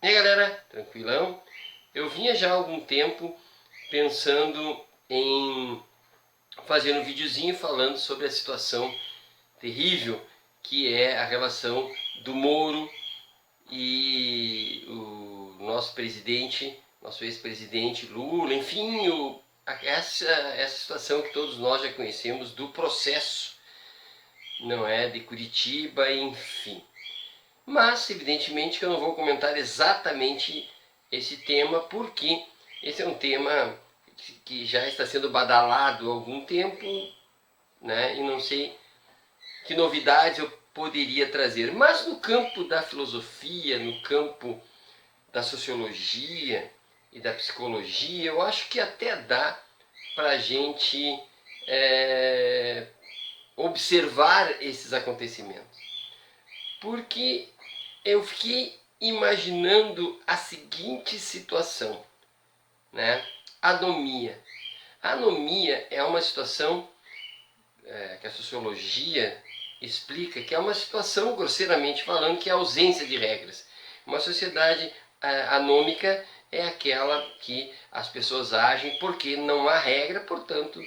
E aí galera, tranquilão? Eu vinha já há algum tempo pensando em fazer um videozinho falando sobre a situação terrível que é a relação do Moro e o nosso presidente, nosso ex-presidente Lula, enfim, essa situação que todos nós já conhecemos do processo, não é, de Curitiba, enfim. Mas, evidentemente, que eu não vou comentar exatamente esse tema, porque esse é um tema que já está sendo badalado há algum tempo, né? E não sei que novidades eu poderia trazer. Mas no campo da filosofia, no campo da sociologia e da psicologia, eu acho que até dá para a gente observar esses acontecimentos. Porque eu fiquei imaginando a seguinte situação, né? Anomia. A anomia é uma situação que a sociologia explica que é uma situação, grosseiramente falando, que é a ausência de regras. Uma sociedade anômica é aquela que as pessoas agem porque não há regra, portanto,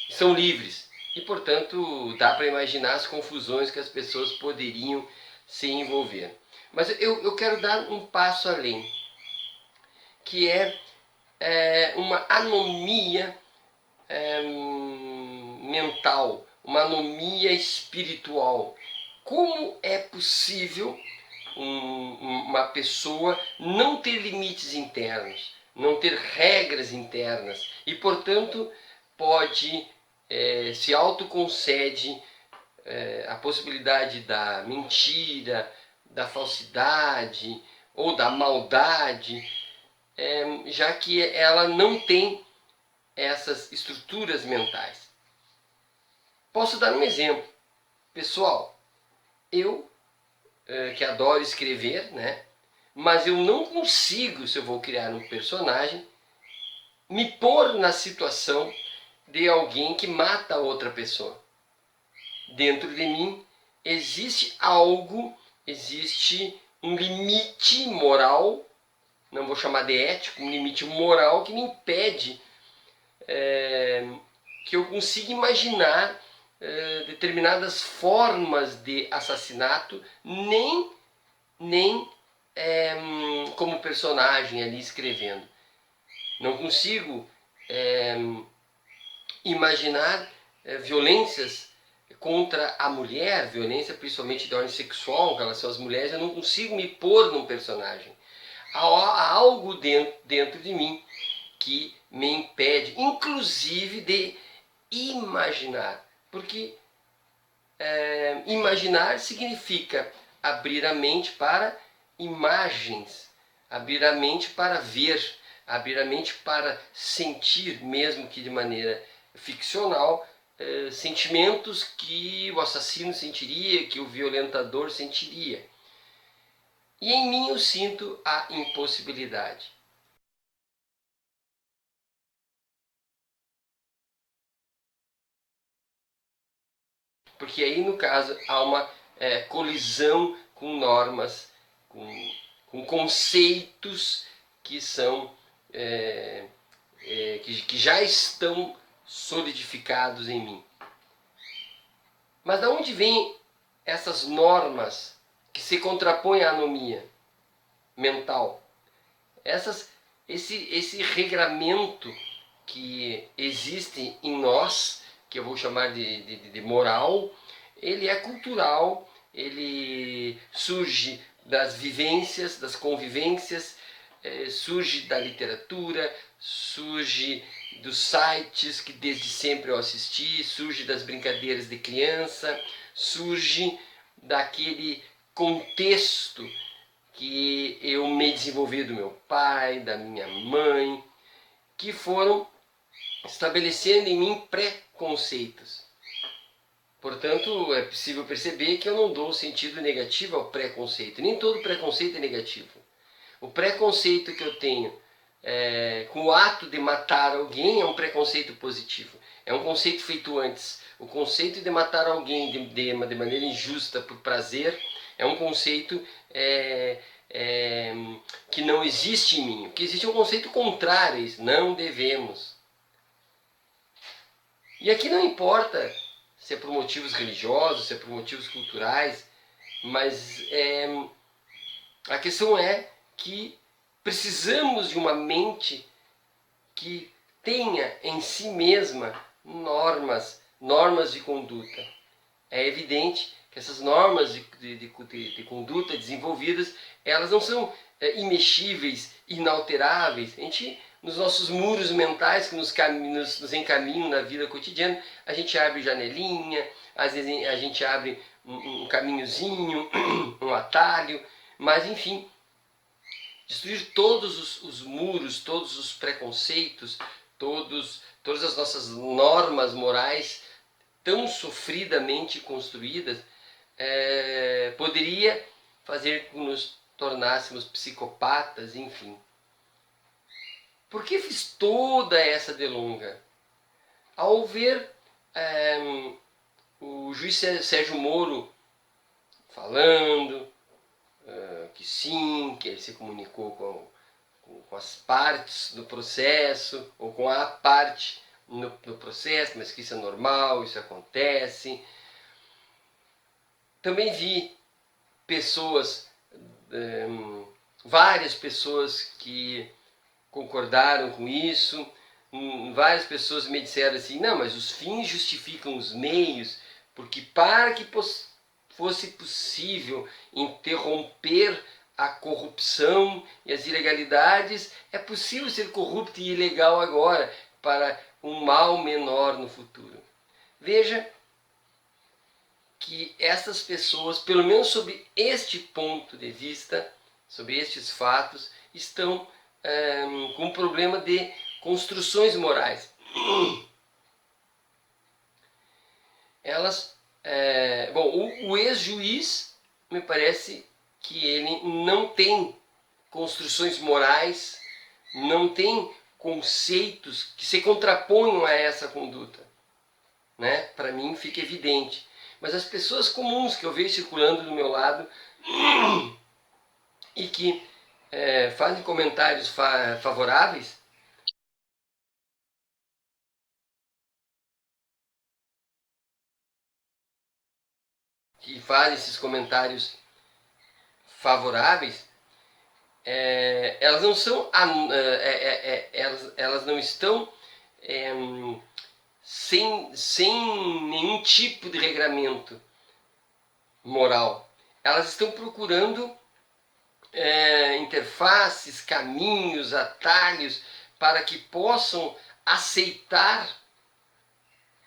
são livres. E, portanto, dá para imaginar as confusões que as pessoas poderiam se envolver. Mas eu quero dar um passo além, que é uma anomia mental, uma anomia espiritual. Como é possível uma pessoa não ter limites internos, não ter regras internas e, portanto, pode se autoconcede a possibilidade da mentira, da falsidade ou da maldade, já que ela não tem essas estruturas mentais. Posso dar um exemplo. Pessoal, eu que adoro escrever, né? Mas eu não consigo, se eu vou criar um personagem, me pôr na situação de alguém que mata outra pessoa. Dentro de mim existe algo, existe um limite moral, não vou chamar de ético, um limite moral que me impede que eu consiga imaginar determinadas formas de assassinato, nem como personagem ali escrevendo. Não consigo imaginar violências contra a mulher, violência principalmente de ordem sexual em relação às mulheres. Eu não consigo me pôr num personagem. Há algo dentro de mim que me impede, inclusive, de imaginar. Porque imaginar significa abrir a mente para imagens, abrir a mente para ver, abrir a mente para sentir, mesmo que de maneira ficcional, sentimentos que o assassino sentiria, que o violentador sentiria. E em mim eu sinto a impossibilidade. Porque aí, no caso, há uma colisão com normas, com conceitos que são que já estão solidificados em mim. Mas de onde vêm essas normas que se contrapõem à anomia mental? Esse regramento que existe em nós, que eu vou chamar de moral, ele é cultural, ele surge das vivências, das convivências, surge da literatura, surge dos sites que desde sempre eu assisti, surge das brincadeiras de criança, surge daquele contexto que eu me desenvolvi do meu pai, da minha mãe, que foram estabelecendo em mim preconceitos. Portanto, é possível perceber que eu não dou sentido negativo ao preconceito. Nem todo preconceito é negativo. O preconceito que eu tenho com o ato de matar alguém é um preconceito positivo. É um conceito feito antes. O conceito de matar alguém de maneira injusta por prazer é um conceito que não existe em mim. O que existe é um conceito contrário a isso. Não devemos. E aqui não importa se é por motivos religiosos, se é por motivos culturais, mas a questão é que precisamos de uma mente que tenha em si mesma normas de conduta. É evidente que essas normas de conduta desenvolvidas, elas não são imexíveis, inalteráveis. A gente, nos nossos muros mentais que nos encaminham na vida cotidiana, a gente abre janelinha, às vezes a gente abre um caminhozinho, um atalho, mas enfim, destruir todos os muros, todos os preconceitos, todas as nossas normas morais tão sofridamente construídas, poderia fazer com que nos tornássemos psicopatas, enfim. Por que fiz toda essa delonga? Ao ver o juiz Sérgio Moro falando que sim, que ele se comunicou com as partes do processo, ou com a parte no processo, mas que isso é normal, isso acontece. Também vi pessoas, várias pessoas que concordaram com isso, várias pessoas me disseram assim, não, mas os fins justificam os meios, porque para que fosse possível interromper a corrupção e as ilegalidades, é possível ser corrupto e ilegal agora, para um mal menor no futuro. Veja que essas pessoas, pelo menos sob este ponto de vista, sobre estes fatos, estão com um problema de construções morais. Elas, o ex-juiz, me parece que ele não tem construções morais, não tem conceitos que se contraponham a essa conduta. Né? Para mim fica evidente. Mas as pessoas comuns que eu vejo circulando do meu lado e que fazem comentários favoráveis, que fazem esses comentários favoráveis, elas não são, elas não estão sem nenhum tipo de regramento moral. Elas estão procurando interfaces, caminhos, atalhos para que possam aceitar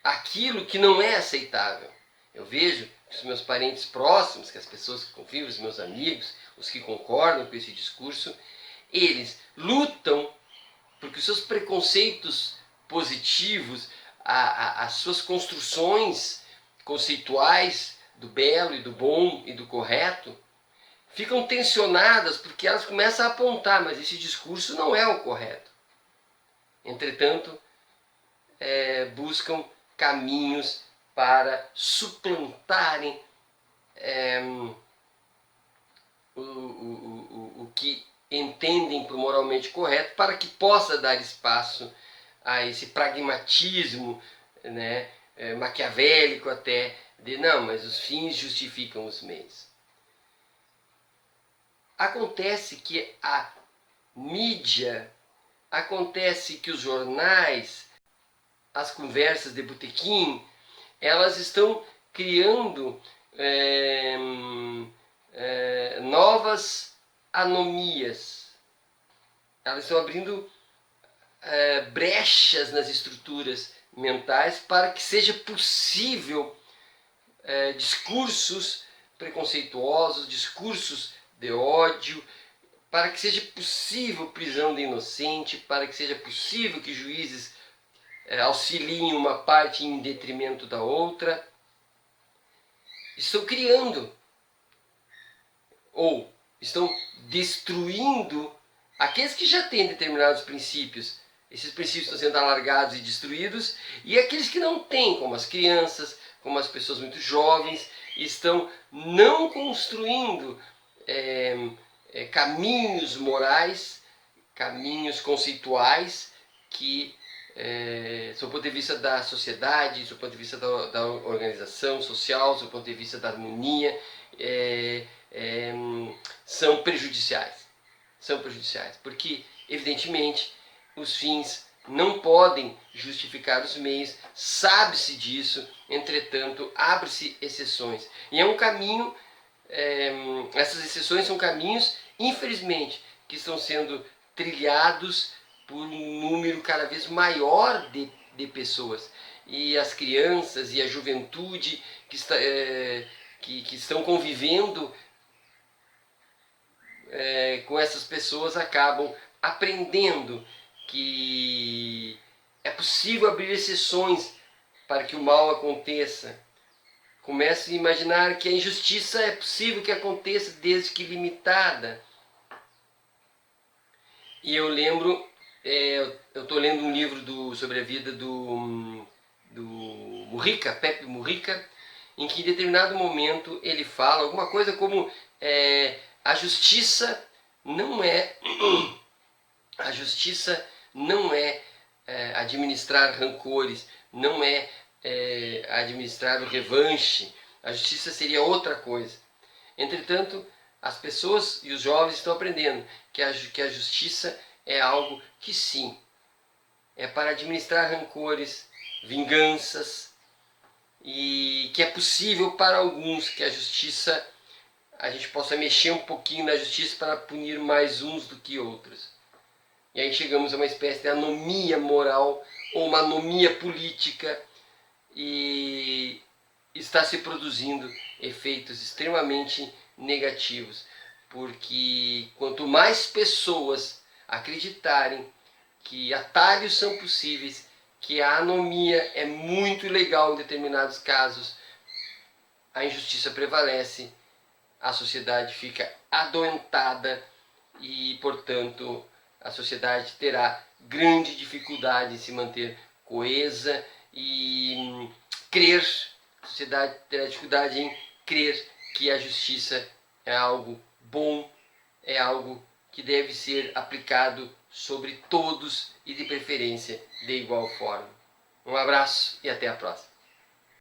aquilo que não é aceitável. Eu vejo que os meus parentes próximos, que as pessoas que convivem, os meus amigos, os que concordam com esse discurso, eles lutam porque os seus preconceitos positivos, as suas construções conceituais do belo e do bom e do correto, ficam tensionadas porque elas começam a apontar, mas esse discurso não é o correto. Entretanto, buscam caminhos para suplantarem o que entendem por moralmente correto, para que possa dar espaço a esse pragmatismo, né, maquiavélico até, de não, mas os fins justificam os meios. Acontece que a mídia, acontece que os jornais, as conversas de botequim, elas estão criando novas anomias. Elas estão abrindo brechas nas estruturas mentais para que seja possível discursos preconceituosos, discursos de ódio, para que seja possível prisão de inocente, para que seja possível que juízes auxiliem uma parte em detrimento da outra. Estão criando ou estão destruindo aqueles que já têm determinados princípios. Esses princípios estão sendo alargados e destruídos, e aqueles que não têm, como as crianças, como as pessoas muito jovens, estão não construindo caminhos morais, caminhos conceituais que, do ponto de vista da sociedade, do ponto de vista da organização social, do ponto de vista da harmonia, são prejudiciais. São prejudiciais, porque, evidentemente, os fins não podem justificar os meios, sabe-se disso, entretanto, abre-se exceções. E é um caminho, essas exceções são caminhos, infelizmente, que estão sendo trilhados por um número cada vez maior de pessoas. E as crianças e a juventude que estão convivendo com essas pessoas acabam aprendendo que é possível abrir exceções para que o mal aconteça. Começam a imaginar que a injustiça é possível que aconteça desde que limitada. E eu lembro, eu estou lendo um livro sobre a vida do Mujica, Pepe Mujica, em que em determinado momento ele fala alguma coisa como a justiça não é administrar rancores, não é administrar o revanche. A justiça seria outra coisa. Entretanto, as pessoas e os jovens estão aprendendo que a justiça é algo que sim, é para administrar rancores, vinganças, e que é possível para alguns que a justiça, a gente possa mexer um pouquinho na justiça para punir mais uns do que outros. E aí chegamos a uma espécie de anomia moral ou uma anomia política, e está se produzindo efeitos extremamente negativos, porque quanto mais pessoas acreditarem que atalhos são possíveis, que a anomia é muito legal em determinados casos, a injustiça prevalece, a sociedade fica adoentada e, portanto, a sociedade terá grande dificuldade em se manter coesa e crer, a sociedade terá dificuldade em crer que a justiça é algo bom, é algo que deve ser aplicado sobre todos e de preferência de igual forma. Um abraço e até a próxima.